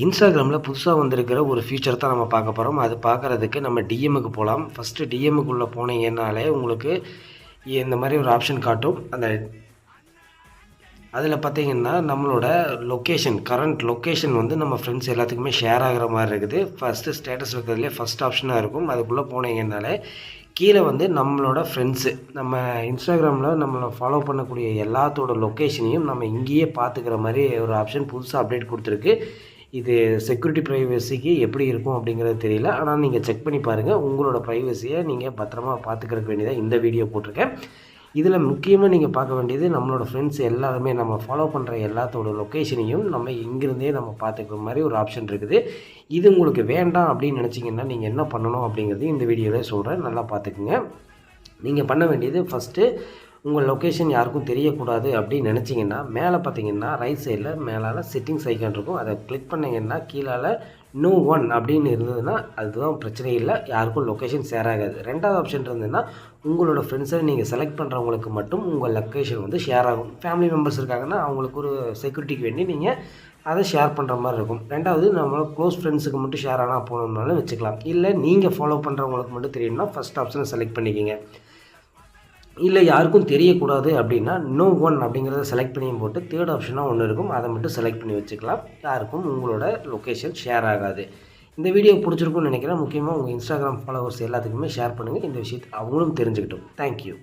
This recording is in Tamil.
இன்ஸ்டாகிராமில் புதுசாக வந்திருக்கிற ஒரு ஃபீச்சர் தான் நம்ம பார்க்க போகிறோம். அது பார்க்குறதுக்கு நம்ம டிஎம்முக்கு போகலாம். ஃபஸ்ட்டு டிஎம்முக்குள்ளே போனீங்கன்னாலே உங்களுக்கு இந்த மாதிரி ஒரு ஆப்ஷன் காட்டும். அதில் பார்த்தீங்கன்னா நம்மளோட கரண்ட் லொக்கேஷன் வந்து நம்ம ஃப்ரெண்ட்ஸ் எல்லாத்துக்குமே ஷேர் ஆகிற மாதிரி இருக்குது. ஃபஸ்ட்டு ஸ்டேட்டஸ் வைக்கிறதுலே ஃபஸ்ட் ஆப்ஷனாக இருக்கும். அதுக்குள்ளே போனீங்கன்னாலே கீழே வந்து நம்மளோட ஃப்ரெண்ட்ஸு நம்ம இன்ஸ்டாகிராமில் நம்மளை ஃபாலோ பண்ணக்கூடிய எல்லாத்தோட லொக்கேஷனையும் நம்ம இங்கேயே பார்த்துக்கிற மாதிரி ஒரு ஆப்ஷன் புதுசாக அப்டேட் கொடுத்துருக்கு. இது செக்யூரிட்டி ப்ரைவசிக்கு எப்படி இருக்கும் அப்படிங்கிறது தெரியல. ஆனால் நீங்கள் செக் பண்ணி பாருங்கள். உங்களோட ப்ரைவசியை நீங்கள் பத்திரமா பார்த்துக்கிறதுக்கு வேண்டியதாக இந்த வீடியோ போட்டிருக்கேன். இதில் முக்கியமாக நீங்கள் பார்க்க வேண்டியது நம்மளோட ஃப்ரெண்ட்ஸ் எல்லாருமே நம்ம ஃபாலோ பண்ணுற எல்லாத்தோட லொக்கேஷனையும் நம்ம இங்கிருந்தே நம்ம பார்த்துக்கிற மாதிரி ஒரு ஆப்ஷன் இருக்குது. இது உங்களுக்கு வேண்டாம் அப்படின்னு நினச்சிங்கன்னா நீங்கள் என்ன பண்ணணும் அப்படிங்கிறது இந்த வீடியோவில் சொல்கிறேன். நல்லா பார்த்துக்குங்க. நீங்கள் பண்ண வேண்டியது ஃபஸ்ட்டு உங்கள் லொக்கேஷன் யாருக்கும் தெரியக்கூடாது அப்படின்னு நினச்சிங்கன்னா மேலே பார்த்தீங்கன்னா ரைட் சைடில் மேலால் செட்டிங்ஸ் ஐக்கான் இருக்கும். அதை கிளிக் பண்ணிங்கன்னா கீழே நோ ஒன் அப்படின்னு இருந்ததுன்னா அதுதான் பிரச்சனை இல்லை, யாருக்கும் லொக்கேஷன் ஷேர் ஆகாது. ரெண்டாவது ஆப்ஷன் இருந்ததுன்னா உங்களோட ஃப்ரெண்ட்ஸை நீங்கள் செலக்ட் பண்ணுறவங்களுக்கு மட்டும் உங்கள் லொக்கேஷன் வந்து ஷேர் ஆகும். ஃபேமிலி மெம்பர்ஸ் இருக்காங்கன்னா அவங்களுக்கு ஒரு செக்யூரிட்டிக்கு வேண்டி நீங்கள் அதை ஷேர் பண்ணுற மாதிரி இருக்கும். ரெண்டாவது நம்ம க்ளோஸ் ஃப்ரெண்ட்ஸுக்கு மட்டும் ஷேர் ஆனால் போகணுன்னாலும் வச்சுக்கலாம். இல்லை நீங்கள் ஃபாலோ பண்ணுறவங்களுக்கு மட்டும் தெரியும்னா ஃபஸ்ட் ஆப்ஷனை செலக்ட் பண்ணிக்கிங்க. இல்லை யாருக்கும் தெரியக்கூடாது அப்படின்னா நோ ஒன் அப்படிங்கிறத செலக்ட் பண்ணியும் போட்டு தேர்ட் ஆப்ஷனாக ஒன்று இருக்கும், அதை மட்டும் செலக்ட் பண்ணி வச்சுக்கலாம். யாருக்கும் உங்களோட லொக்கேஷன் ஷேர் ஆகாது. இந்த வீடியோ பிடிச்சிருக்குன்னு நினைக்கிறேன். முக்கியமாக உங்கள் இன்ஸ்டாகிராம் ஃபாலோவர்ஸ் எல்லாத்துக்குமே ஷேர் பண்ணுங்கள். இந்த விஷயத்தை அவங்களும் தெரிஞ்சுக்கிட்டோம். தேங்க்யூ.